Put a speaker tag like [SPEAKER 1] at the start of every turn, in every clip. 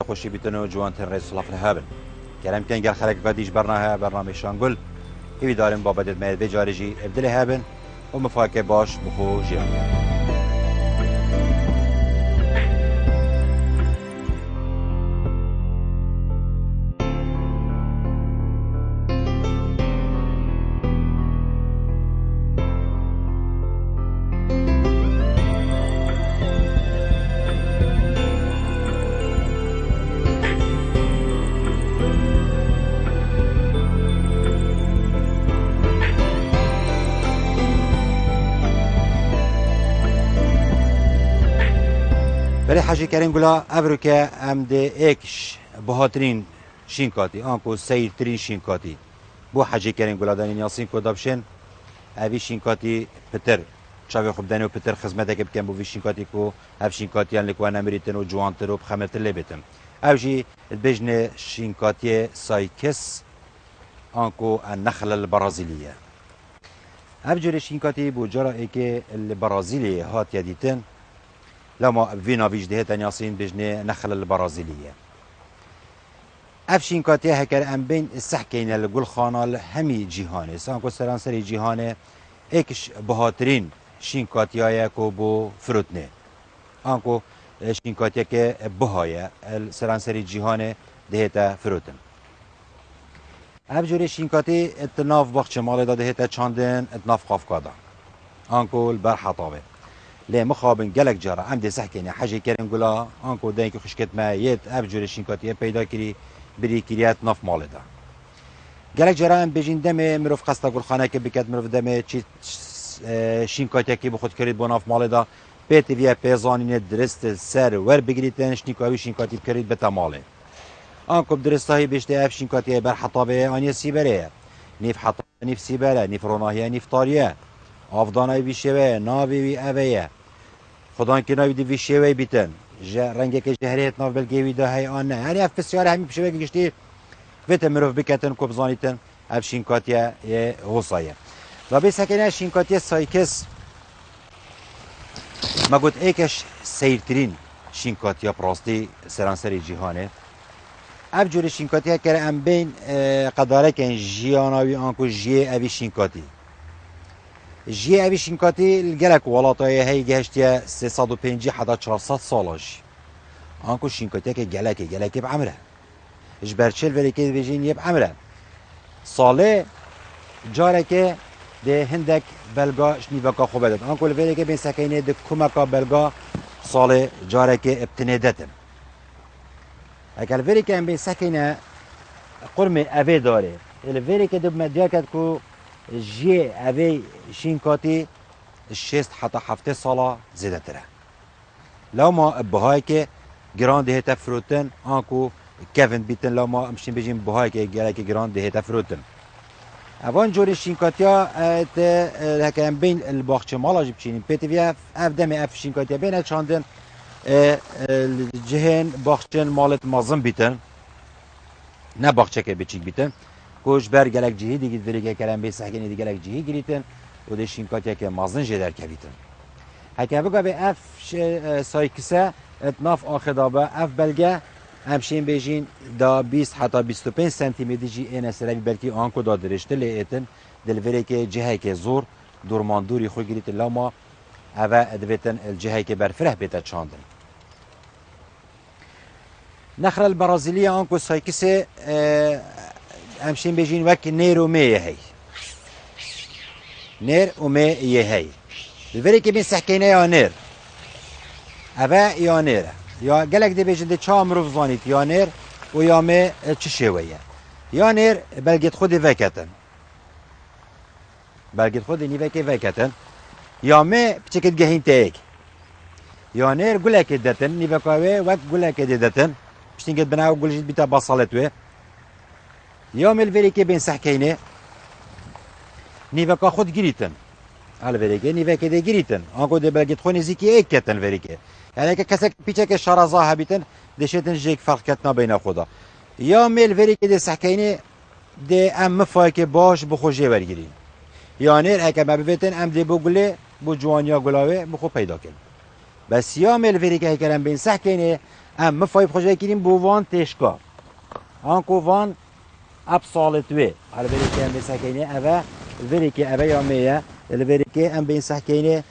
[SPEAKER 1] خوشی بیتن و جوانتن رئیس صلاف هابن کلام کن گر خلق قدیش برنامه شانگل هیوی دارن بابدت مید بجارجی ابدل هابن و مفاکه باش بخو جیان ولی حاجی کریم گلا ابروکه ام ده ایکش بهاترین شینکاتی آنکو سیرترین شینکاتی بو حاجی کریم گلا دانی نیاسین کو دابشن اوی شینکاتی پتر چاوی خوب دانی و پتر خدمت که بکن بو وی شینکاتی کو اف شینکاتی ان لکوان امریتن و جوانتر و بخمتر لبتن اوجی بجن شینکاتی سایکس آنکو النخل البرازیلیه ابجر شینکاتی بو جرا ایک البرازیلی هات یدیتن لما فينا فيجده تنياسين بجنة نخل البرازيلية افشين كاتيه هكر ام بين السحكين الجول خانال همي جيهانه سانكو سرانسري جيهانه اكش بهاترين شين كاتيايا كوبو فروتنه انكو شين كاتيه كه بهايا السرانسري جيهانه دهتا فروتن ابجوري شين كاتي اتناف بخش مال دهتا چاندن اتناف قافقادا انكو البرحطابه لی مخابن گلک جارا ام ده سحکنی حاجی کریم گلا آنکو دنگ خشکت ما یت ابجور شینکاتیه پیدا کری بری کریات ناف مال دا گلک جارا ام بجین دم مروف قستا گل خانه که بکت مروف دم چی شینکاتیه که بخود کرید با ناف مال دا پیت ویا پیزانین درست سر ور بگیریتن شینکاوی شینکاتی کرید بتا ماله آنکو درستایی بشته اف شینکاتیه بر حطابه آنیه سیبره نیف حطابه نیف سیبره نیف روناهیه نیف تاریه آفدانای بیشوه ناوی وی اوه خدان که ناوی دی ویشوه بیتن رنگه که جهریت ناو بلگیوی ده های آن نه یعنی اف بسیار همی بشوه که گشتی ویت مروف بکتن کبزانیتن اف شینکاتیه حوصایه و بیس هکنه شینکاتیه سایکس ما گوت ایکش سیرترین شینکاتیه پراستی سرانسری جیهانه اف جور شینکاتیه که ام بین قداره که جیاناوی آنکو جیه اوی شینکاتی جی اوی شینکاتی الگلک ولاتای هی گهشتیه 350 حدا 400 سالش آنکو شینکاتی که گلک بعمره اجبرچل ولی که دیجین یب عمره ساله جاره که ده هندک بلگا شنیوکا خوبه داد آنکو ولی که بین سکینه ده کمکا بلگا ساله جاره که ابتنه دادن اگر ولی که بین سکینه قرم اوه داره ولی که ده مدیا کد کو جی اوی شینکاتی 6 حتی 7 ساله زیده تره لو ما بهای که گران دهتا فروتن آنکو کفن بیتن لو ما امشین بجیم بهای که گران دهتا فروتن اوان جوری شینکاتیا هکه بین الباخچه مالا جی بچینیم پیتی وی اف دم اف شینکاتیا بین چاندن جهن باخچه مالت مازم بیتن نه باخچه که بچیک بیتن کوش بر گلک جهی دیگه ولی که کلام به سحکنی دیگه گلک جهی گریتن و ده شینکاتیا که مازن جدر کویتن هکه بگه به اف سایکسه اتناف آخدابه اف بلگه همشین بیجین دا 20 حتی 25 سانتیمتر جی این سری بلکی آنکو دا درشته لیتن دل ولی که جهی که زور دورماندوری خو گریتن لما اوه ادویتن الجهی که برفره بیت چاندن نخل البرازیلی آنکو سایکسه همشین بیجین وک نیر و میه هی نیر و میه هی الوری که بین سحکینه یا نیر اوه یا نیره یا گلک دی بیجین دی چه مروف زانید یا نیر و یا می چه شویه یا نیر بلگید خودی وکتن بلگید خودی نیوکی وکتن یا می بچکت گهین تیک یا نیر گلک دتن نیوکاوه وک گلک دتن بشتینگت بناو گلجید بیتا باصالتوه یا ملوری که بین سحکینه نیوکا خود گریتن الوری که نیوکا دی گریتن آنکو دی بلگید خونی زیکی ایک کتن وری که یعنی که کسی پیچه که شرازا هبیتن دشتن جیک فرق کتنا بین خدا یا ملوری که دی سحکینه دی ام مفای باش بخوشی برگیرین یا نیر اگه مبیتن ام دی بگله بو جوانیا گلاوه بخو پیدا کن بس یا ملوری که هکرم بین سحکینه ام مفای بخوشه کنیم بو وان تشکا آنکو وان اب صالتوی على بالي که ام بسحکینه اوه الوری که اوه یا میه الوری که ام بین سحکینه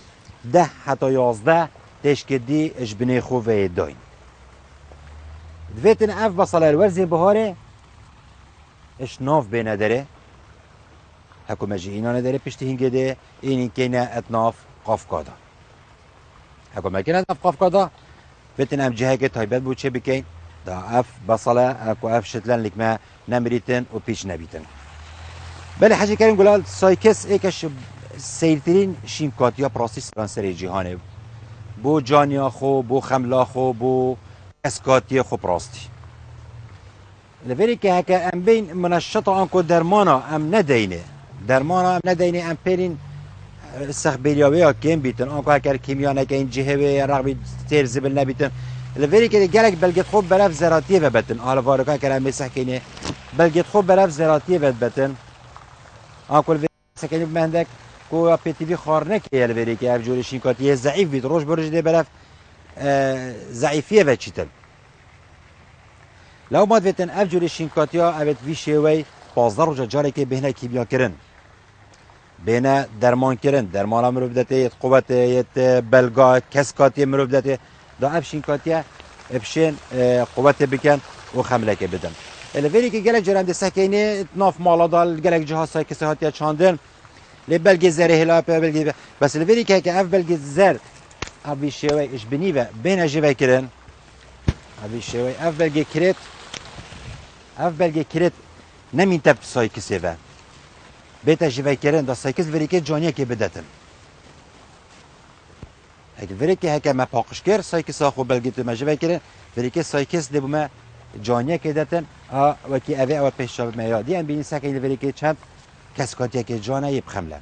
[SPEAKER 1] 10 حتی 11 تشکدی اش بنی خوبه داین دویتن اف بصله الورزی بهاره اش ناف بینه داره حکومت اینا نداره پشتی هنگه ده این کنه اتناف قافقادا حکومت کنه اتناف قافقادا بتن ام جهه که تایبت بود چه بکن دا اف بصله اكو اف شتلن لك ما نمريتن و پیش نبیتن بله حاجه کریم گلال سایکس ایکش سیرترین شیمکاتیا پراسی سرانسری جهانه بو جانیا خو بو خملا خو بو اسکاتی خو پراستی لوری که هکا ام بین منشط آنکو درمانا ام ندینه ام پیرین سخبیلیاوی ها کم بیتن آنکو هکر کیمیا نکه این جهوه رقبی تیر زبل نبیتن لوری که گلک بلگت خوب برف زراتیه ببتن حالا وارکا کرم میسح کنه بلگت خوب برف زراتیه ببتن آنکو لوری سکنی بمهندک کو پیتیوی خار نکه لوری که افجور شینکاتیه ضعیف بید روش برش ده برف ضعیفیه و چیتن لو ما دویتن افجور شینکاتیا اوید وی شوی 15 روزا جاره که بهنه کیمیا کرن بهنه درمان کرن درمان مروف دته یت قوت یت بلگا کسکاتی مروف دته دا اف شینکاتیا افشین قوت بکن و خمله که بدن الویری که گلک جرم ده سکینه ناف مالا دال گلک جهاز سای کسی هاتیا چاندن لی بلگی زره هلا بلگی بس الویری که اف بلگی زر اوی شوی اش بنی و بین جوی کرن اوی شوی اف بلگی کرت نمین تب سای کسی و بیتا جوی کرن دا سای کس وری که جانیه که بدتن اگه وری که هکه ما پاقش کر سای کس آخو بلگی تو ما جوی کرن وری که سای کس دی بوما جانیه که دتن وکی اوی او پیش شاب میادی ام بینی سکین وری که چند کس کاتیه که جانه یب خمله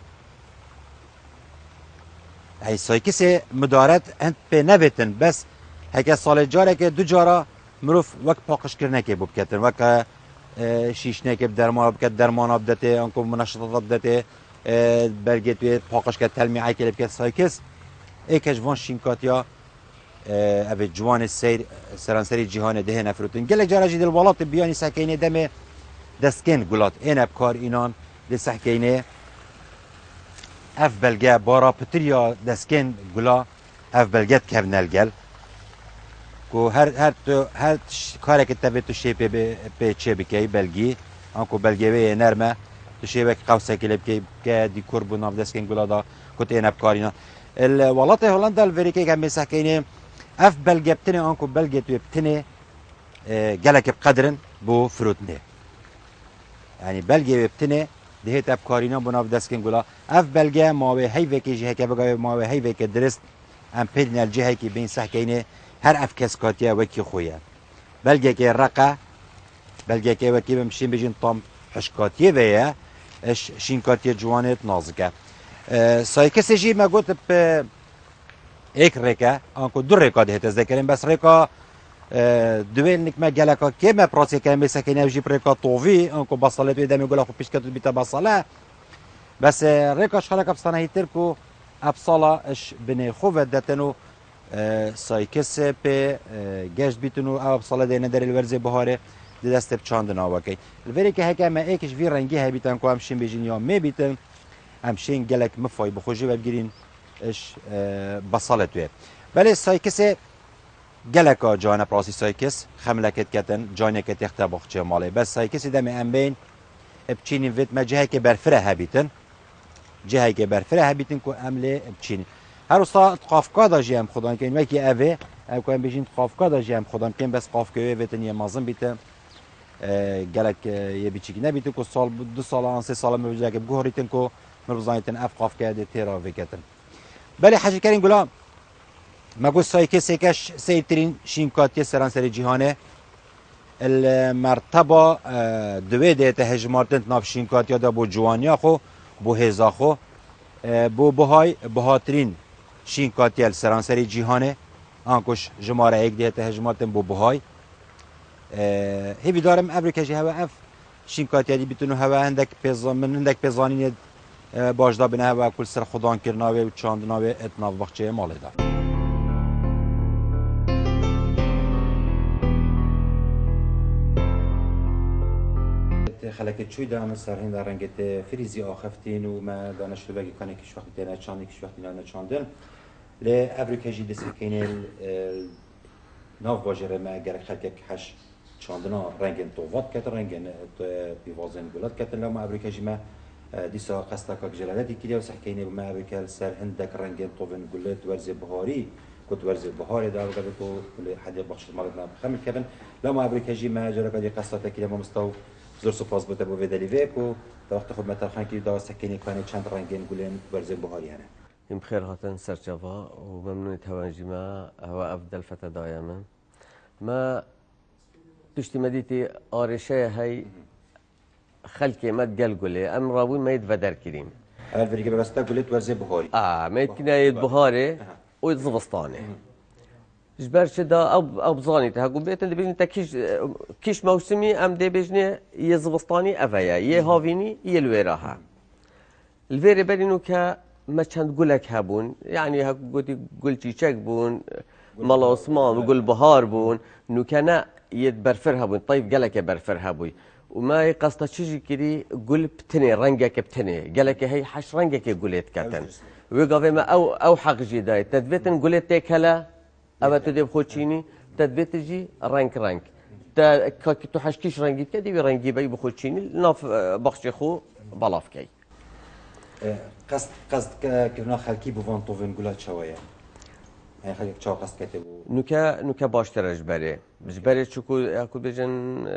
[SPEAKER 1] ای سای کسی مدارت انت به نبتن بس هکه سال جاره که دو جارا مروف وقت پاقش کرنه که بکتن وقت شیشنه که درمان بکت درمان بدته انکو منشطات بدته برگه توی پاقش که تلمیعه که بکت سایکس ایکش وان شینکاتیا اوه جوان سیر سرانسری جهان ده نفروتن گلک جارا جی دلوالات بیانی سکینه دم دستکن گلات این ابکار اینان ده سکینه اف بلگه بارا پتریا دستکن گلا اف بلگت کبنل گل کو هر کاری که تبی تو شی به چه بکی بلگی آنکو بلگی نرمه تو شی بک قوسه کلی بکی که دیکور بنام دستکن گلا دا کت این ابکارینا الولات هولندا الفریقه که مسکینه اف بلگه بتنه آنکو بلگه تو بتنه گلک بقدرن بو فروتنه یعنی بلگه بتنه دهت ابکارینا بنام دستکن گلا اف بلگه ماوی هیوی که جه که بگه ماوی هیوی که درست ام پیدن الجهه که بین سحکینه هر اف کسکاتیا وکی خویه بلگه که رقه بلگه که وکی بمشین بجین طام حشکاتیه ویا اش شینکاتیه جوانت نازکه سایکسی جی ما گوت به ایک ریکه آنکو دو ریکا دهت از ذکرین بس ریکا دویل نکمه گلکا که ما پراسی که می سکنه وجی ریکا طوفی آنکو بصله توی دمی گلا خو پیش کتو بیتا بصله بس ریکا شخلک ابستانه هیتر کو ابصاله اش بنی خوب دتنو سایکس به گشت بیتونو او بصاله دینه در الورز بهاره دست بچاندن آوکی الوری که هکه ما ایکش وی رنگی ها بیتن کو همشین بیجین یا می بیتن همشین گلک مفای بخوشی و بگیرین اش بصاله توی بله سایکس گلکا جانه پراسی سایکس خملکت کتن جانه کت اختا بخچه مالی بس سایکس دم ام بین بچینی ویت ما جهه که برفره ها بیتن جهه که برفره ها بیتن کو عمله بچینی هر وسط قافقا دا جیم خدان کن وکی اوه او کوم بیشین قافقا دا جیم خدان کن بس قافقه ویتن یه مازن بیته گلک یه بیچی نبیته کو سال 2 سال 3 سال موجه که بگوریتن کو مرزایتن اف قافقه ده تیرا وکتن بله حاجه کریم گلا ما گو سایکس کش سیترین شینکاتی سرانسری جهانه المرتبه دوی ده تهجمارتن ناف شینکاتی دا بو جوانیا خو بو هزا خو بو بهای بهاترین شینکاتیل سرانسری جهانه آنکوش جماره ایک دیت هجماتن بو بهای هیوی دارم امریکا جی هوا اف شینکاتیلی بیتونو هوا هندک پیزان من هندک پیزانین باجدا بنه هوا کل سر خدان کرناوی و چاندناوی اتناف وقت چه مالی دار خلقت شوي دام سر هند رنگت فریزی آخفتین و ما دانش رو بگی کنه کش وقتی تنها چاندی کش وقتی نه چاندن ل افریقا جی دست کینل ناف باجره ما گر خلق حش چاندنا رنگن توات کت رنگن بیوازن بلاد کت لما افریقا جی ما دیسا قصتا که جلالی کلیه و سحکینه ما افریقا سر هندک رنگن توون گلت ورز بهاری كنت ورزي البهاري ده وقابلته كل حد بخش مرضنا بخمل كابن لما افريكا جي ما جرى قد قصته كده ما مستوى زور سوباس بده بو فيداليفيكو وقت تاخذ مثلا خانكي دا سكيني كان چند رنگين قولين ورزي البهاري يعني
[SPEAKER 2] يم خير هاتن سرچوا وممنون توانجي ما هو افضل فتى دائما ما تشتي مديتي آرشه هاي خلقي ما تقل قولي ام راوي ما يتفدر كريم
[SPEAKER 1] افريكا بس تقولت ورزي بهاري
[SPEAKER 2] ما يتكنا يتبهاري ويتزبسطاني جبر شدا او بزاني تهقول بيت اللي بيجي كيش موسمي ام دي بيجني يزبسطاني افيا يه هافيني يلويراها الفيري برينو كا ما كان قولك هبون يعني قلتي تشيك بون مال عثمان وقول بهار بون نو كان يتبرفرها بون طيب قالك برفرها بوي وما قصده تشي كري قول بتني رنجك بتني قالك هي حش رنجك قولت كاتن ويقف ما او حق جداي تدبيتن قولت تكلا اما تدب خوتشيني تدبيت جي رانك تا تو حشكيش رنجي كدي رنجي بي بخوتشيني ناف بخشي خو بلاف كي
[SPEAKER 1] قصد كنا خلقي بوفان طوفن قولات شوية يعني خليك تشاو قصد كتبو
[SPEAKER 2] نوكا باشتر جبري شكو اكو بيجن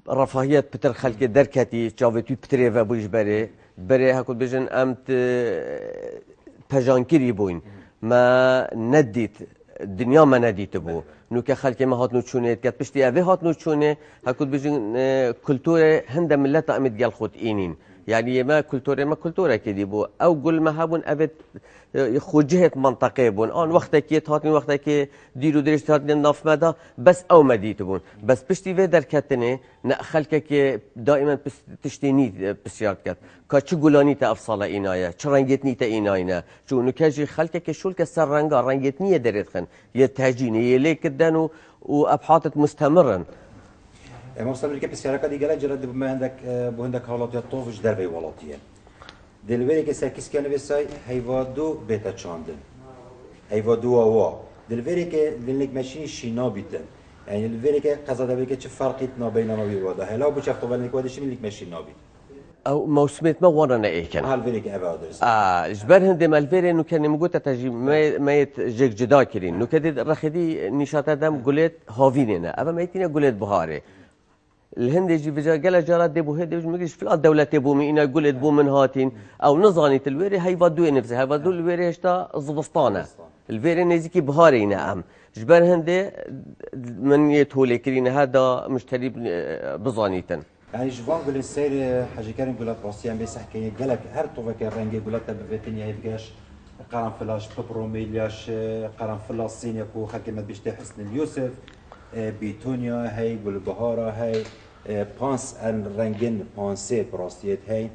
[SPEAKER 2] رفاهيات بتر خلقي دركتي جاوتي بتريفا بو جبري بري هاكو بيجن امت بجانكيري بوين ما نديت الدنيا ما نديت بو نوكا خلقي ما هات نوتشوني كات بشتي افي هات نوتشوني هاكو بيجن كلتورة هندا ملتا امت قال خود اينين يعني ما كلتورة كدي بو او قل ما هابون ابد خوجهت منطقه بون ان وقتك هاتن وقتك ديرو دريش هاتن ناف مدا بس او مديت بون بس بشتي في دركتني خلقك دائما تشتيني بسيارت كات كاتش قولاني تا افصال اينايه چرنگتني تا ايناينا شو نكاجي خلقك شول كسر رنگا رنگتني دريتخن يتهجيني يليك دانو وابحاث مستمرا
[SPEAKER 1] مستمر كيف السيارة كدي جلاد جرد بما عندك بو عندك حالات يطوفش دربي ولاتيه دلوری که سرکیس کنه بسای هیوادو بهتا چاندن هیوادو آوا دلوری که دلنک ماشین شینا بیتن یعنی دلوری که قضا دبی که چه فرقی تنا بین ما بیواده هلا بو چفت ولنک وادش ملک ماشین نابی
[SPEAKER 2] او موسميت ما ورانا ايه كان
[SPEAKER 1] هالفيري كأبا درس
[SPEAKER 2] جبر هندي مالفيري انه كان مقوتا تجي ما يتجيك جدا كرين انه كدي رخدي نشاطا دم قلت هافينينا ابا ما يتينا قلت بهاري الهند يجي بجا قال جارات دي بو هدي مش في الدولة تبو مينا قلت بو من هاتين او نظاني الويري هيفادو نفسه هيفادو الويري هشتا زبسطانه الويري نزيكي بهاري نعم جبر هندي من يتهولي كرين هذا مشتري بزانيتن
[SPEAKER 1] يعني جوان قول السير حاجة كارن قولات راسيان بيسح كي قالك هر طوفة كرنجي قولات بفتني هيفقاش قرنفلاش ببروميلياش قرنفلاش صينيا كو حكمت بيشتي حسن اليوسف بيتونيا هاي بالبهارة هاي بانس الرنجين بانسي براستيت هاي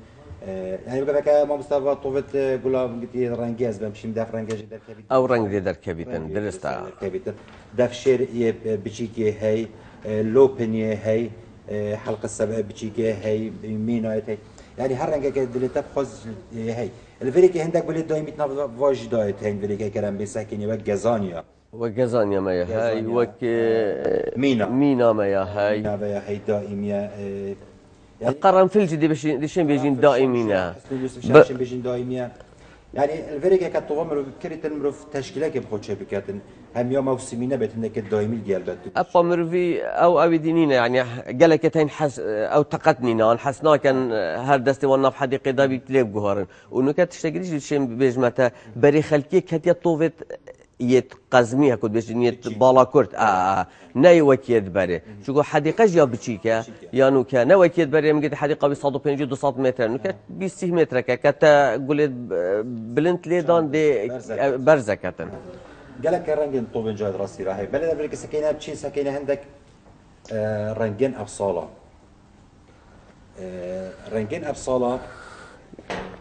[SPEAKER 1] يعني بقى كا ما مستوى طوفت قولا قلتي رنجي از بمشي مدافع رنجي در كبيت
[SPEAKER 2] او رنج دي در كبيتن درستا
[SPEAKER 1] كبيتن دافشير بتشيكي هاي لوبني هاي حلقة السبع بتشيكي هاي مينايت هاي يعني هر رنجة كده تبخذ هاي الفريق عندك بلد دايما واج دايت هاي الفريق كلام بيسكني وجزانيا
[SPEAKER 2] وجزانيا ما هاي وك مينا ما هاي
[SPEAKER 1] مينا هاي دائمية
[SPEAKER 2] يعني قرنفل دي ديشين بيجين دائمينا
[SPEAKER 1] بيجين بيجين دائمية يعني الفريق كتوامر بكرة المرو في تشكيلة كبخوش بكاتن هم يوم موسمينا بتنك الدائمي ديال بتو
[SPEAKER 2] أبا مرفي أو دينينا يعني قالك تين حس أو تقتنينا حسنا كان هر دستي وانا في حديقة دابي تليب جوهرن ونكات تشتغليش الشيء بيجمتها بري خلكي كتيا طوفت يت قزميها كنت بيجي يت بالا كرت ناي وكيد بري شو حديقة جا بتشيكا يانو كان ناي وكيد بري مجد حديقة بيصادو بينجي 200 متر نكات 20 متر كتا قلت بلنت ليدان دي برزة كتن
[SPEAKER 1] قالك رنجين طوبن جاد راسي راهي بلد أفريقيا سكينة بتشي سكينة عندك رنجين أبصالة رنجين أبصالة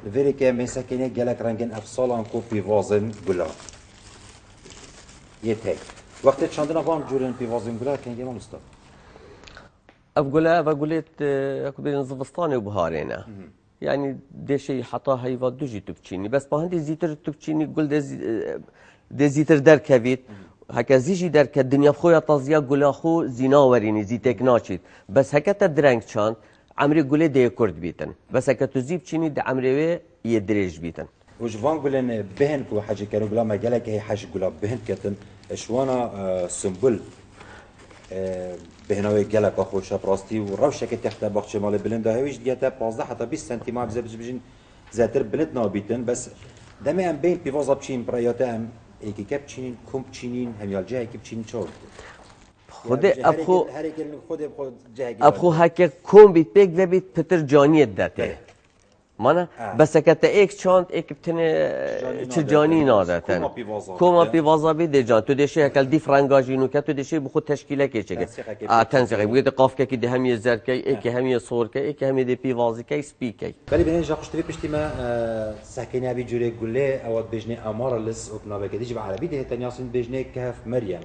[SPEAKER 1] الفريقيا من سكينة قالك رنجين أبصالة أنكو في وازن قلا يتهي وقت شاندنا فان جورن في وازن قلا كان جمال مصطفى
[SPEAKER 2] أقولت أكو بين زفستاني وبهارينا يعني دي شيء حطا هيفا دوجي تبتشيني بس بهندي زيتر تبتشيني قول دي زيتر در كبيت هكا زيجي در كالدنيا بخويا طازيا قول أخو زينا وريني زيتك ناشيت بس هكا تدرنك شان عمري قولي دي كرد بيتن بس هكا تزيب تشيني دي عمري يدريج بيتن
[SPEAKER 1] وجوان قولن بهن كو حاجة كانوا قولا ما قالك هي حاجة قولا بهن كتن شوانا سنبل بهناوی گلک آخوش پراستی و روشه که تخت باغچه مال بلند هایش دیگه تا 15 حتی 20 سانتی متر بجین زیاتر بلند نابیتن بس دمی هم بین پیوازا بچین برایات هم یکی کپ چینین کم چینین همیال جه کی بچین چور
[SPEAKER 2] خود ابخو
[SPEAKER 1] هر یک خود جه
[SPEAKER 2] ابخو هک کم بیت بگ و بیت پتر جانیت داته مانا بس كتا ايك شانت ايك بتني تجاني نادتن كوما بيفازا بيدي جان تو دشي هكال دي فرانجاجينو كتو دشي بخو تشكيله كيشك تنسيق بيد قاف كي دي هم يزر كي ايك هم يصور كي ايك هم دي بيفازي كي سبيك كي
[SPEAKER 1] بلي بين جا خشتي بيشتي ما ساكنه ابي جوري قولي او بجني امار لس وكنا بكديش بعربي دي تنياسين بجني كهف مريم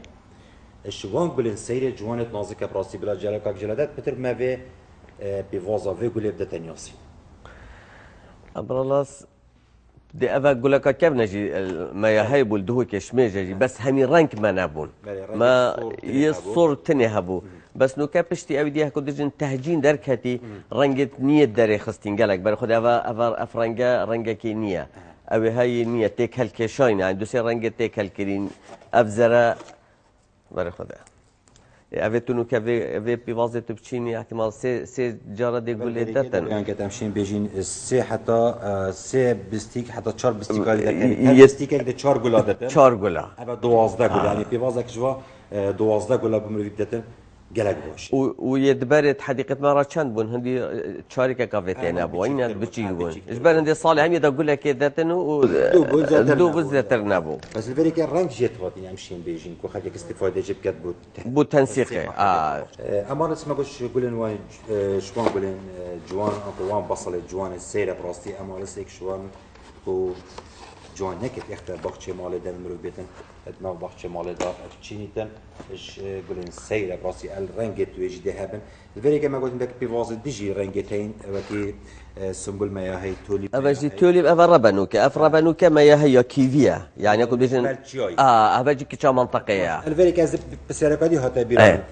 [SPEAKER 1] الشوان قولن سير جوانت نازك براسي بلا جلكك جلدات بتر ما في بيفازا في قولي بدا تنياسين
[SPEAKER 2] أبرلاس دي أفا أقول لك كيف نجي ما يهيبوا الدهو كشميجي بس همي رانك ما نابون ما يصور تني هبو بس نو كابشتي أبي ديها كودجن تهجين دركتي رانجت نية داري خستين قالك بر خد أفا أفرانجا رانجا كي نية أبي هاي نية تيك هالكشاين يعني دوسي رانجا تيك هالكرين أفزرا بر خد أبيتونو كافي بيفازي تبتشيني احتمال سي جارة دي قول لي داتن
[SPEAKER 1] يعني كتمشين بيجين سي حتى سي بستيك حتى تشار بستيك هل بستيك هيك تشار قولا داتن
[SPEAKER 2] تشار قولا
[SPEAKER 1] أبا 12 قولا يعني بيفازك جوا 12 قولا بمروي داتن قلق باش
[SPEAKER 2] ويدبرت حديقة مرة كان بون هندي شاركة كافيتين أبو إنها بتشي بون إجبار هندي صالح هم يدا قول لك داتن ودو بزاتر نابو
[SPEAKER 1] بس الفريق كان رانك جيت غادي يمشين بيجين كو خليك استفادة جيب كتبو
[SPEAKER 2] بو تنسيقي
[SPEAKER 1] أمانة اسمه قش قولن وين شوان قولن جوان أقوام بصل جوان السيرة براستي أمانة سيك شوان كو جوان نكت اختار باخچه مال دم مرو بيتن اتنا باخچه مال دا تشينيتن اش قولن سيره براسي الرنگ تويج دهبن الفريق ما قلت لك بيواز ديجي رنگتين وكي سمبل ما هي توليب
[SPEAKER 2] ابجي توليب افربنوك افربنوك ما هي كيفيا يعني اكو بيجن ابجي كيشا منطقيه
[SPEAKER 1] الفريق از بسرقادي هتا بيران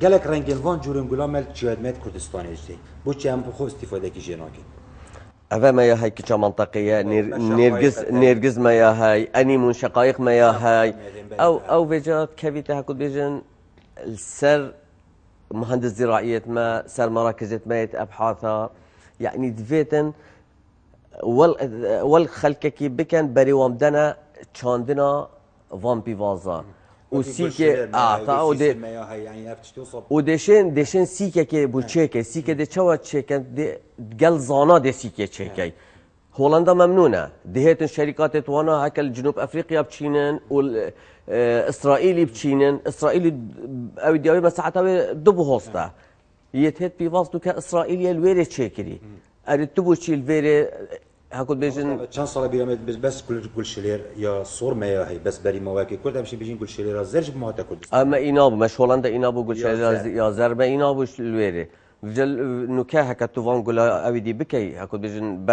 [SPEAKER 1] قالك رنگل وان جورن غلامل تشاد مت كردستاني جدي بو چم بخو استفاده کی جناكي
[SPEAKER 2] أفا ما يهاي كيشا منطقية نرجز ما يهاي أني من شقائق ما يهاي أو بيجات كبيتة هكو بيجن السر مهندس زراعية ما سر مراكزة ما أبحاثها يعني دفيتن والخلككي بكن بري وامدنا تشاندنا فان بيفازا وسيكه ودشين سيكه كي بوچيكه سيكه دي چوا چيكن دي قل زانا دي سيكه چيكي هولندا ممنونه دهيتن شركات توانا هكل جنوب افريقيا بچينن اسرائيلي بچينن اسرائيلي او ديوي مساحتها دبو هوستا يتهت بيواز دو كاسرائيلي الويري چيكري اريد تبو چيل الويري هاكل بيجن
[SPEAKER 1] كان صار بيراميد بس كل شلير يا صور ما هي بس بري مواكي كل تمشي بيجين كل شلير زرج بما تاكل
[SPEAKER 2] اما اينابو مش هولندا اينابو كل شلير يا زربه اينابو الويري فجل نكاح كتوفان قول أودي بكي هاكل بيجن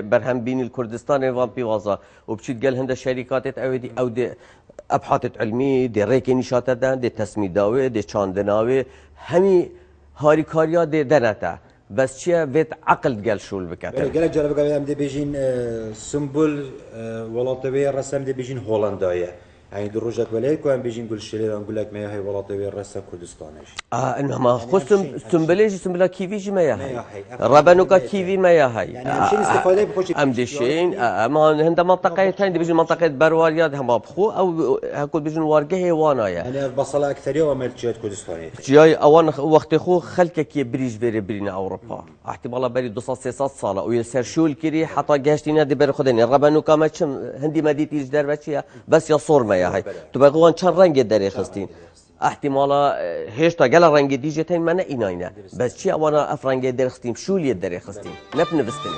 [SPEAKER 2] برهم بين الكردستان فان بيوازا وبشيت قال هند الشركات أودي أو دي أبحاث علمي دي ريكي نشاطة دي تسميداوي دي شاندناوي همي هاري كاريا دي دنتا بس شيء بيت عقل قال شو البكاتر
[SPEAKER 1] قال جرب قال دي بيجين سمبل ولاتوي رسم دي بيجين هولندايه يعني دروجات ولا كان بيجي نقول الشليل نقول لك ما هي ولاطوي الرسا كردستانيش
[SPEAKER 2] انما خصم سمبليجي سمبلا كيفيجي ما هي ربانوكا كيفي ما هي
[SPEAKER 1] يعني امشين استفاده بخوش
[SPEAKER 2] امدشين اما هند منطقه ثانيه بيجي منطقه بروالياد هم بخو او هاكل بيجي ورقه وانايا
[SPEAKER 1] يعني بصله اكثريه وما جات كردستاني
[SPEAKER 2] جاي اوان وقت خو خلكك بريج برين اوروبا احتمال بري 200 ساله ويسر شو الكري حتى جاشتينا دي بر خدني ربانوكا ما هندي ما ديتيج دربشيا بس يا صور هاي تبغون كان رنگ دري خستين احتمالا هيشتا قال رنگ ديجتين من ايناينا بس شي وانا افرنگ دري خستين شو لي دري خستين نبن بستني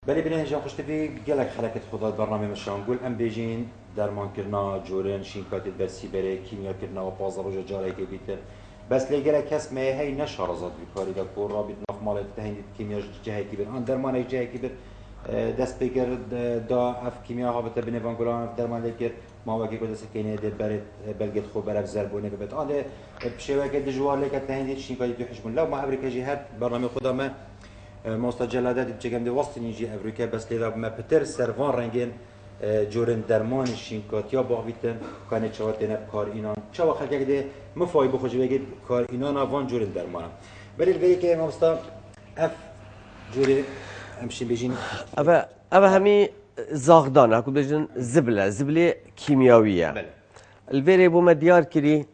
[SPEAKER 1] بله بله جان خوشت بی گلک خلقت خدا برنامه مشان گل ام بیجین درمان کرنا جورن شینکات برسی بره کیمیا کرنا و پازر و جاره که بیت بس لگره کس مه هی نشارزاد بیکاری دا کور رابط نف مالت تهندید کیمیا جهه کی بر آن درمان جهه کی بر دست بگر دا اف کیمیا ها بته بنوان گلان درمان لگر ما وقتی که دست کنه ده برد بلگت خوب برف زربونه ببت آن بشوه که دجوار لکت تهندید شینکات تو حجمون لو ما امریکا جهات برنامه خدا ما مستجلات بچگم دی واسط نیجی امریکا بس لیدا ما پتر سروان رنگین جورن درمان شینکاتیا باقیتن کانه چوات نه کار اینان چوا خلک ده مفای بخوجه بگید کار اینان وان جورن درمان ولی البته که ماستا اف جوری امشین بجین
[SPEAKER 2] اما همی زاغدان اكو بجن زبله كيميائيه الفيري بو مديار كري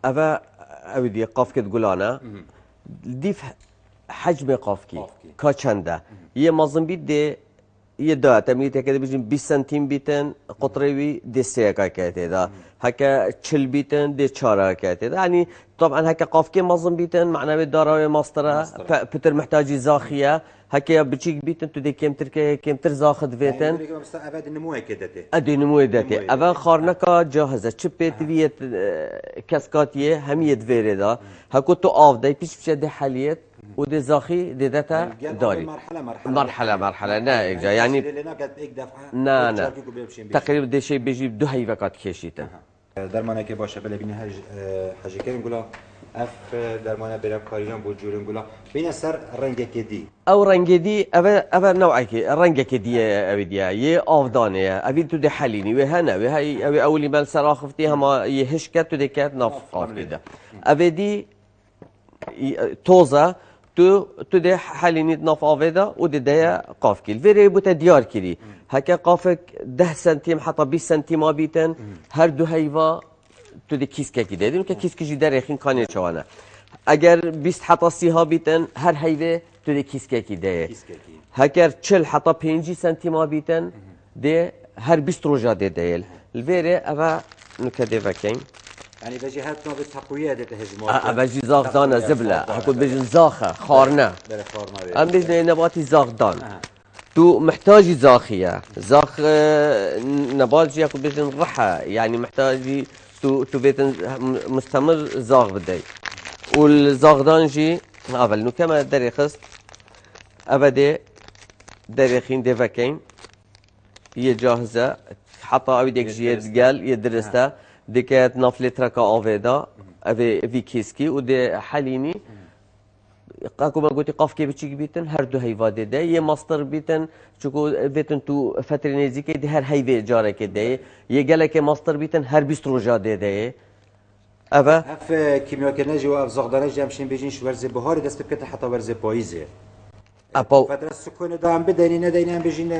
[SPEAKER 2] اما اودي قافكت قولانا ديف حجم قافكي كا يه مازن بيت دي يه دا تميت هكذا بيجن 20 سنتيم بيتن قطريوي دي سيكا كاتي دا هكا تشل بيتن دي تشارا كاتي دا يعني طبعا هكا قافكي مازن بيتن معنا بالدراوي ماسترا بتر محتاجي زاخيه هكا بتشيك بيتن تدي كيمتر زاخد فيتن
[SPEAKER 1] ابد نموه كدته
[SPEAKER 2] ادي نموه داتي اول خارنكا جاهزه تشبيت فيت كاسكاتيه هميت فيري دا هكو تو اوف داي بيش بشد حاليات ودي زاخي دي داتا داري مرحله نا يعني نا تقريبا دي شيء بيجي دو هيفكات كيشيته
[SPEAKER 1] درمانه که باشه بله بین حاجی کریم گلا اف درمانه برای کاریان بود جورن گلا بین سر رنگ کدی
[SPEAKER 2] او رنگ دی او نوعی که رنگ کدی اویدیا یه آفدانه اوید تو ده حلینی و هنه و هی اولی من سر آخفتی هما یه هشکت تو ده کت ناف آفیده اویدی توزه تو ده حلینی ناف آفیده و ده قاف کل ویره بوده دیار کری هکه قافک 10 سنتیم حتی 20 سنتیم آبیتن هر دو هیوا تو ده کیسکه کی دیدیم که کیسکی جی در اخین کانه چوانه اگر 20 حتی 30 ها بیتن هر هیوه تو ده کیسکه کی ده هکر 40 حتی 5 سنتیم آبیتن ده هر 20 روزا ده دیل الویره اوا نکده وکیم
[SPEAKER 1] يعني بجي هات نوع التقوية ده هجمات
[SPEAKER 2] بجي زاغدان زبلة هكون بجن زاخة خارنة أم بجن نباتي زاغدان تو محتاجي زاخية زاخ نبات جي هكون بجن رحى يعني محتاجي تو بيتن مستمر زاغ بدي والزاغدان جي أول نو كما دري خست أبدي دري خين دي فكين هي جاهزة حتى أبديك جيت قال يدرسها دكات نافلتركا آویدا اوی کیسکی و ده حلینی قاكو ما قلت قاف كيف تشيك بيتن هر دو هيفا ده يه ماستر بيتن شكو بيتن تو فترة نزيكي ده هر هيفا جارة كده يقالك ماستر بيتن هر 20 روجا ده أبا
[SPEAKER 1] اف كيمياء كنجي واف زغدانه جامشين بيجين شو ورزه بهاري دست بكت حتى ورزه پاییزه
[SPEAKER 2] أبا
[SPEAKER 1] فترة السكون ده عم بديني نديني عم بيجين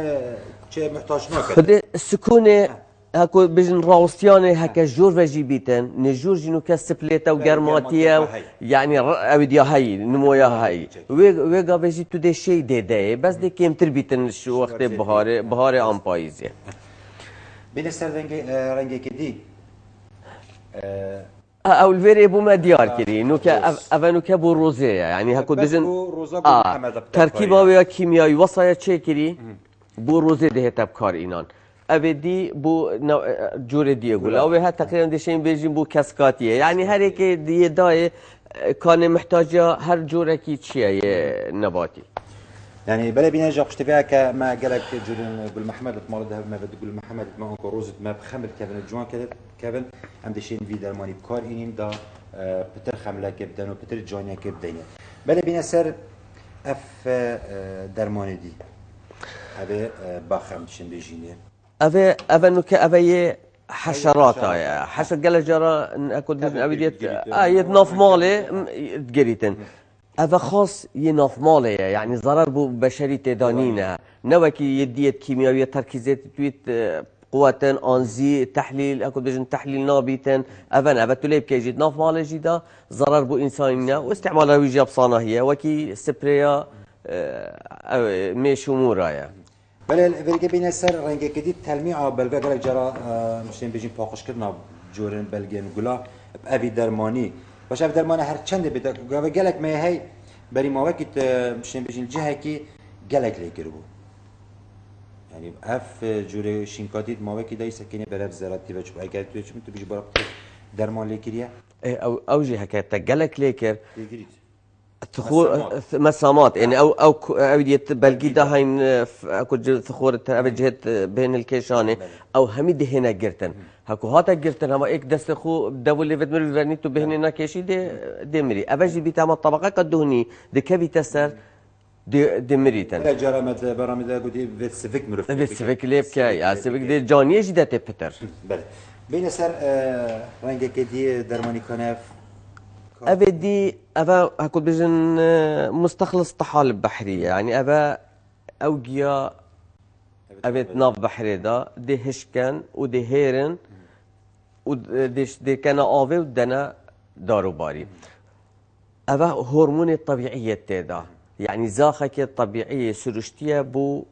[SPEAKER 1] چه محتاج ناكد
[SPEAKER 2] خد السكونة هكو بجن راوستياني هكا جور فجي بيتن نجور جنو كسبليتا وجرماتيا يعني اوديا هاي نمويا هاي ويغا فجي تو دي شي دي بس دي كيم تربيتن شو وقت بهاري ام بايزي
[SPEAKER 1] بين السر رنجي كدي
[SPEAKER 2] او الفيري بو ما ديار كري نوكا افانوكا بو روزيا يعني هكو بجن تركيبه ويا كيميائي وصايا تشيكري بو روزي ده تبكار اينان أبدي بو جور ديقول أو بها تقريبا دشين بيجين بو كاسكاتية يعني هر एक دي داي كان محتاجة هر جورة كي شيء نباتي
[SPEAKER 1] يعني بلا بينا جا قشت فيها كما قالك جورن قول محمد تمرض ما بتقول محمد ما انكو روزت ما بخمر كابن الجوان كابن عم دشين في درماني بكار إنين دا بتر خملة كبدن وبتر جوانيا كبدن بلا بينا سر اف درماني دي هذا باخم دشين بيجيني
[SPEAKER 2] أفا نوكا أفا حشرات حشر قال جرى أكون أبديت يتناف مالي تقريتن أفا خاص يناف مالي يعني ضرر بو بشري تدانينا نوكي يديت كيميائية تركيزات تويت قوة أنزي تحليل أكون بجن تحليل نابيتن أفا توليب كيجي ناف مالي جدا ضرر بو إنساننا واستعمالها ويجي بصانهية وكي سبريا ميشو مورايا
[SPEAKER 1] بله ولی بین سر رنگ کدی تلمیع بلگا گلک جرا مشتیم بيجين پاکش کردن جورن بلگن گلا ابی درمانی باشه ابی درمانی هر چند بیت گلک می هی بری ما وقت مشتیم بيجين جهه کی گلک لیکر بو یعنی اف جوره شینکاتیت ماوکی دای سکنه برف زراتی و چوب اگر توی چون تو بیش برای درمان لیکریه
[SPEAKER 2] او جي هكا قالك ليكر
[SPEAKER 1] لیکریت
[SPEAKER 2] ثخور مسامات يعني او ديت بلقي ده هين اكو ثخور او جهت بين الكيشانه او همي هنا جرتن هكو هاتا جرتن هما اك دست خو دولي فيت مري رانيتو بهنا كيشي دي مري ابجي بيتام الطبقه قدوني دي كبي تسر دي مريتن
[SPEAKER 1] لا جرامت برامج ده قدي فيت سيفيك مرف
[SPEAKER 2] فيت سيفيك ليبكا يا سيفيك دي جانيه جدا تبتر
[SPEAKER 1] بله بين سر رنگ كدي درماني كنف
[SPEAKER 2] أبدي أبا هكو بجن مستخلص طحالب بحرية يعني أبا أوجيا أبيت ناف بحري دا دي هشكن ودي هيرن ودي كان آوي ودنا دارو باري أبا هرمون الطبيعية تيدا يعني زاخك الطبيعية سرشتية بو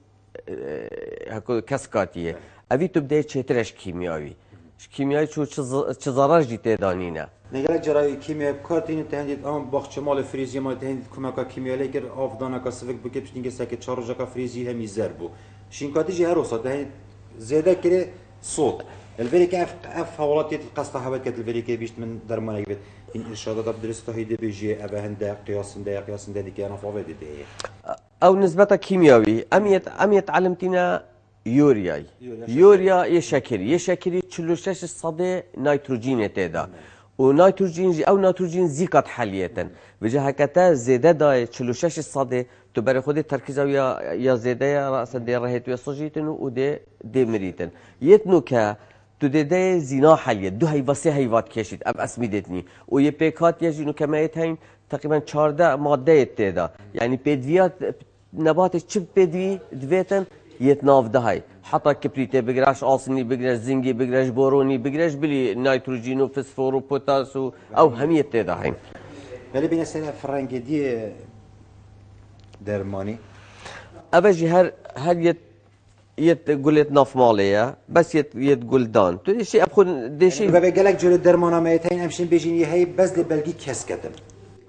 [SPEAKER 2] هكو كسكاتية أبي تبدأ تشترش كيميائي كيميائي شو تشزرار جيتي دانينا
[SPEAKER 1] نگران جرای کیمیا کارتین تهندید آن باخت شمال فریزی ما تهندید کمک کیمیا لیکر آفدانا کا سوک بکه پشتینگ سکه چارجا کا فریزی همی زربو شینکاتی جه هر وسط تهندید زیاده کره صوت الفری که اف حوالات قصد حبت کت الفری که بیشت من درمان اگه این ارشادات درست هیده بیجی ابه هنده قیاسنده دیگه انا فاوه دیده
[SPEAKER 2] او نسبة كيميائي اميت علمتنا يوريا يشكري تشلوشش الصدى نيتروجين تيدا ونيتروجين او نيتروجين زيكات حاليا بجا هكذا زياده داي تشلوشش الصدى تبري خدي تركيز يا زياده يا راس دي رهيت ويا صجيتن ودي مريتن يتنوكا تدي زنا حاليا دو هي واسه هيوات كشيت اب اسميدتني ويبيكات يجينو كما يتين تقريبا 14 ماده تيدا يعني بيدفيات نبات تشب بيدفي دويتن يتناف دهاي حتى كبريتي بقراش آسني بقراش زنجي بقراش بوروني بقراش بلي نيتروجين وفسفور وبوتاس او همية تدهاي
[SPEAKER 1] بله بين سنة فرنج دي درماني
[SPEAKER 2] ابجي هر يت ناف مالية بس يت قلدان تو دي شيء ابخون دي شيء
[SPEAKER 1] بابا قالك جول الدرمانة ما يتين امشين بيجيني هاي بس دي بلقي كسكتم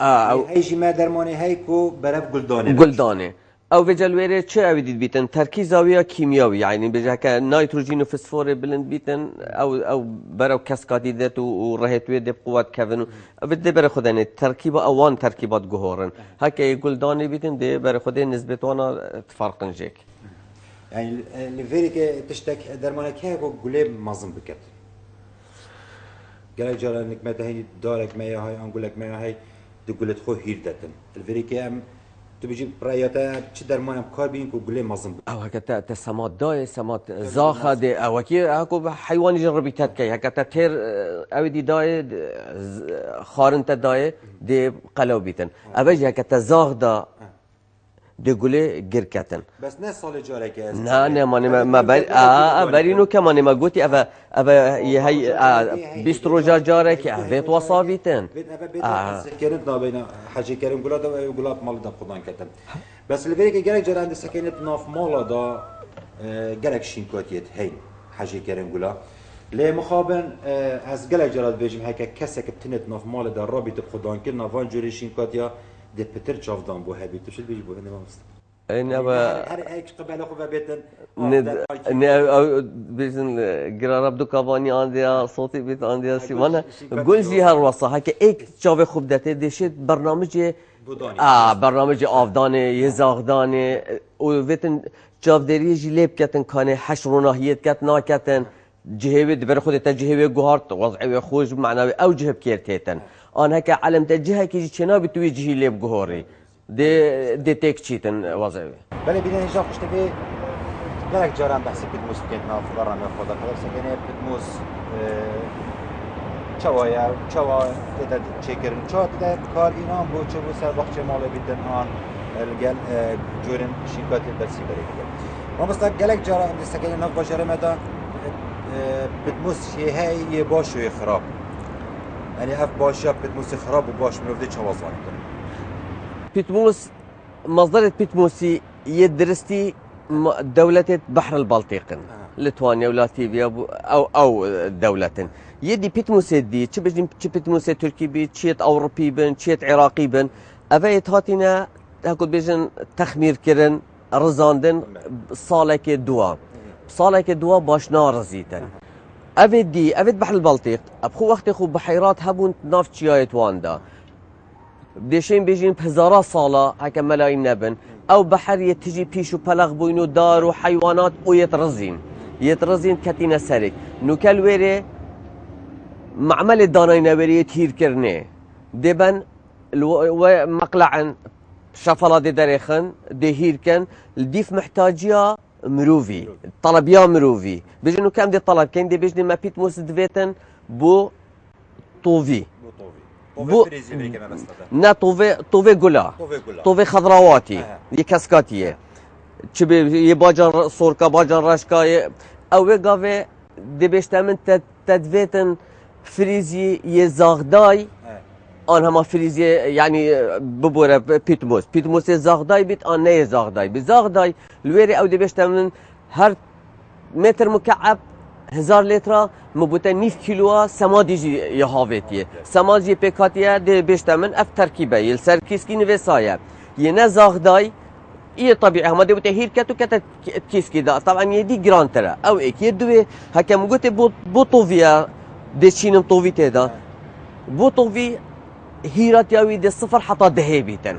[SPEAKER 2] او
[SPEAKER 1] هاي جي ما درماني هاي كو برف
[SPEAKER 2] قلداني او بجلويري چه اويديد بيتن تركيز زاويه كيميائي يعني بجاك نيتروجين وفسفور بلند بيتن او برو كاسكادي ذات ورهيت ويد بقوات كيفن بدي برا خدني تركيبه اوان تركيبات جوهرن هكا يقول داني بيتن دي برا خدني نسبه وانا تفرقن جيك
[SPEAKER 1] يعني لفيريك تشتك درمانك هيك قليب مازن بكت قال جرى انك ما تهني دارك ما هاي انقول لك ما هاي تقول خو هيردتن الفيريك ام تبيجي براياتا چه درمانم کار بین کو گله مازم
[SPEAKER 2] او هكذا تسمات داي سمات زاخه دي او كي هكو حيوان جربيتات كي هكذا تير او دي داي خارنت داي دي قلوبيتن ابجي هكذا زاغ دا دي گله گركتن
[SPEAKER 1] بس نه سال جاره که
[SPEAKER 2] نه ماني ما برينو كمان ما قلتي ابا هي 20 روجا جاره كي افيت وصابيتن
[SPEAKER 1] سكنت نابينا حاجه كريم قولات وقولات مال دا خدان كتم بس اللي بالك جالك جرى عند سكنت ناف مالا دا جالك شينكوتيت هي حاجه كريم قولا لي مخابن از جالك جرى بيجم هيك كسك بتنت ناف مالا دا رابط خدان كنا فان جوري شينكوتيا دي بتر تشافدان بو هبي تو شو بيجي بو هنا ما مست هيك قبل اخو بيتن
[SPEAKER 2] بيزن قرارب دو كاباني عندي صوتي بيت عندي سيمانا قول جي هالوصا هكا ايك شافي خوب داتي ديشت برنامج برنامج افداني يزاغداني وفيتن جافدري جي ليب كاتن كان حشروناهيت كات ناكاتن جهبي دبر خود تجهبي جوهرت وضعي خوش معنوي او جهب كيرتيتن انا هكا علم تجهه كي جنا بتوي جهي ليب جوهري دي تيك تشيتن وضعي
[SPEAKER 1] بله بينا هجا خوش تبي قالك جاران بحسب بتموس كنا في برنامج خدا خلاص سكنه بتموس چوا تدا چیکرن چوا تدا کار اینام بو چه بو سر باغچه مال بیتن آن الگل جورن شیکات برسی بریده ما بس گلک جارا اند سکن ناف باشاره مدا بتموس هي باش و خراب يعني اف باشا بتموس خراب و باش مرفده چوازان
[SPEAKER 2] بتموس مصدر بتموسي يدرستي دولة بحر البلطيق ليتوانيا ولاتفيا او دولة يدي بيتموس دي تش بيتموس تركي بي تشيت اوروبي بن تشيت عراقي بن افايت هاتينا هاكو بيجن تخمير كرن رزاندن سالك دوا سالك دوا باش نارزيتن افيد دي افيد بحر البلطيق ابخو وقت خو بحيرات هبون ناف تشيايت واندا بديشين بيجين بهزارات صالة هكا ملايين نبن او بحر يتجي بيشو بلغ بوينو دار وحيوانات ويترزين كتينا سرك نوكل ويري معمل الداناينا ويري تهير كرني دبن مقلعن شفلا دي دريخن دي هيركن الديف محتاجيا مروفي طلبيا مروفي بيجنو كم دي طلب كاين دي بيجني ما بيت موس دفيتن بو طوفي نا طوفي قلا طوفي خضرواتي يكسكاتيه تشبي يباجر صوركا باجر رشكا او قافي دي بيشتمن تدفيتن فريزي يزاغداي آن هما فریزی یعنی ببوره پیتموس زاغدای بیت آن نه زاغدای بزاغدای لویری او دی بشتمن هر متر مکعب 1000 لیتر مبوته 9 کیلو سمادی یهاویتیه سمادی پیکاتیه دی بشتمن اف ترکیبه یل سرکیسکی نویسایه یه نه زاغدای ایه طبیعی هما دی بوته هیر کتو کت کیسکی دا طبعا یه دی گران تره او ایک یه دوی هکم گوته بو طوفیه دی چینم طوفی تیدا بو طوفی هيرات ياوي دي صفر حتى دهي بيتن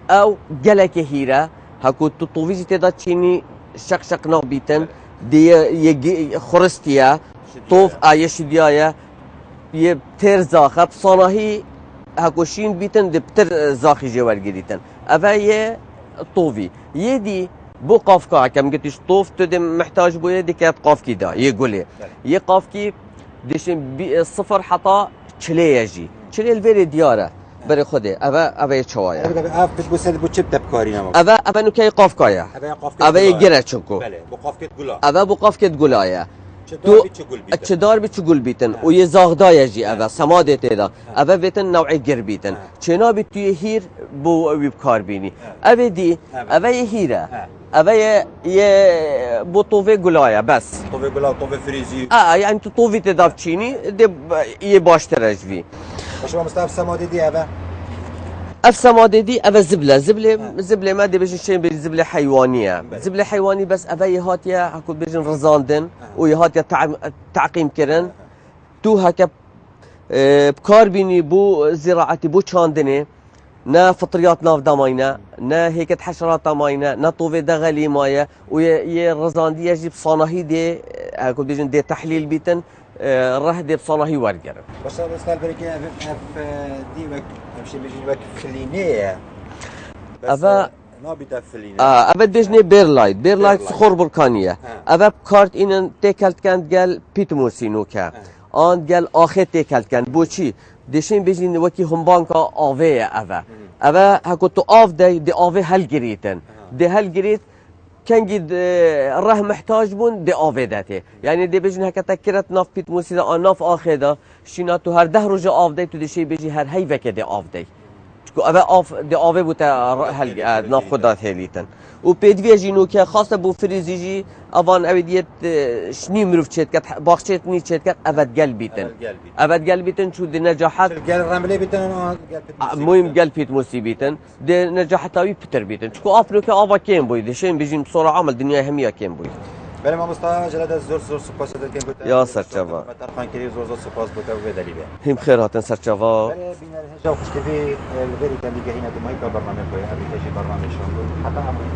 [SPEAKER 2] او جلك هيرة هكو تطوفيزي تدا تشيني شق نو بيتن دي يجي خرستيا طوف ايش ديايا يبتر زاخب صناهي هكو شين بيتن دي بتر زاخي جوال جديتن افاي طوفي يدي بو قافكا كم قلتش طوف تدي محتاج بو يدي كات قافكي دا يقولي ي قافكي ديشين صفر حتى چلي يجي چلی الوری دیاره برای خوده اوه چوایا
[SPEAKER 1] اوه بسید بو چپ تبکاری نمو
[SPEAKER 2] اوه نوکی قافکایا اوه گره چکو
[SPEAKER 1] بله بو قافکت گلا
[SPEAKER 2] اوه بو قافکت گلایا چدار بی چگل بیتن و یه زاغدای جی اوه سماده تیدا اوه بیتن نوعی گر بیتن چنا بی توی هیر بو بکار بینی اوه دی اوه یه هیره اوه یه بو طوفه گلایا بس
[SPEAKER 1] طوفه گلا طوفه فریزی
[SPEAKER 2] یعنی تو طوفه تدا بچینی یه باشتر اجوی
[SPEAKER 1] شما مستعف سمادي دي أبا
[SPEAKER 2] اف سمادي دي أبا زبلة ما دي بيجن شيء زبلة حيوانية زبلة حيواني بس أبا يهاتيا هكو بيجن رزاندن ويهاتيا تعقيم كرن تو هكا بكار بيني بو زراعتي بو چاندني نا فطريات ناف داماينا نا هيك حشرات داماينا نا طوفي دغلي مايا ويا رزاندي يجي بصناهي دي هكو بيجن دي تحليل بيتن راه دي بصناهي ورقر
[SPEAKER 1] بس استاذ بريكي اف دي وك مشي بيجي وك فلينيه
[SPEAKER 2] أبا
[SPEAKER 1] نابي تفلينيه
[SPEAKER 2] أبا بيجني بيرلايت صخور بركانية أبا بكارت إن تكلت كان قال بيتموسينوكا آن قال آخر تكلت كان بوشي ديشين بيجي وكي هم بانكا آوية أبا هكو تو آف دي آوي هل جريتن دي هل جريت كان جد راه محتاج بون دي آوي داته يعني دي بيجن هكا تكرت ناف بيتموسي دا ناف آخر دا شينا تو هر 10 رجا آف دي تو ديشي بيجي هر هيفك دي آف دي أبا آف دي آوي بوتا هل ناف خدات هليتن و بيدوي جينو كه خاصة بو فريزيجي أفان أبديت شني مروف تشيت كات باخشيت ني تشيت كات أبد قلبيتن شو دي نجاحات
[SPEAKER 1] قال رملي بيتن
[SPEAKER 2] مهم قلبيت موسي بيتن دي نجاحات أوي بتر بيتن شكو أفنو كأفا كين بوي دي شين بيجين بسرعة عمل دنيا همية كين بوي
[SPEAKER 1] بله ما مصطفى جلد زور سپاس دادن که گفت
[SPEAKER 2] یا سرچاوا
[SPEAKER 1] مترخان کلی زور سپاس بوده و دلیله
[SPEAKER 2] هم خیر هاتن سرچاوا
[SPEAKER 1] بله بینر هجا خوش تفی الوری کندی که هینا دمای که برنامه کوی ابریکشی برنامه شون حتی امروز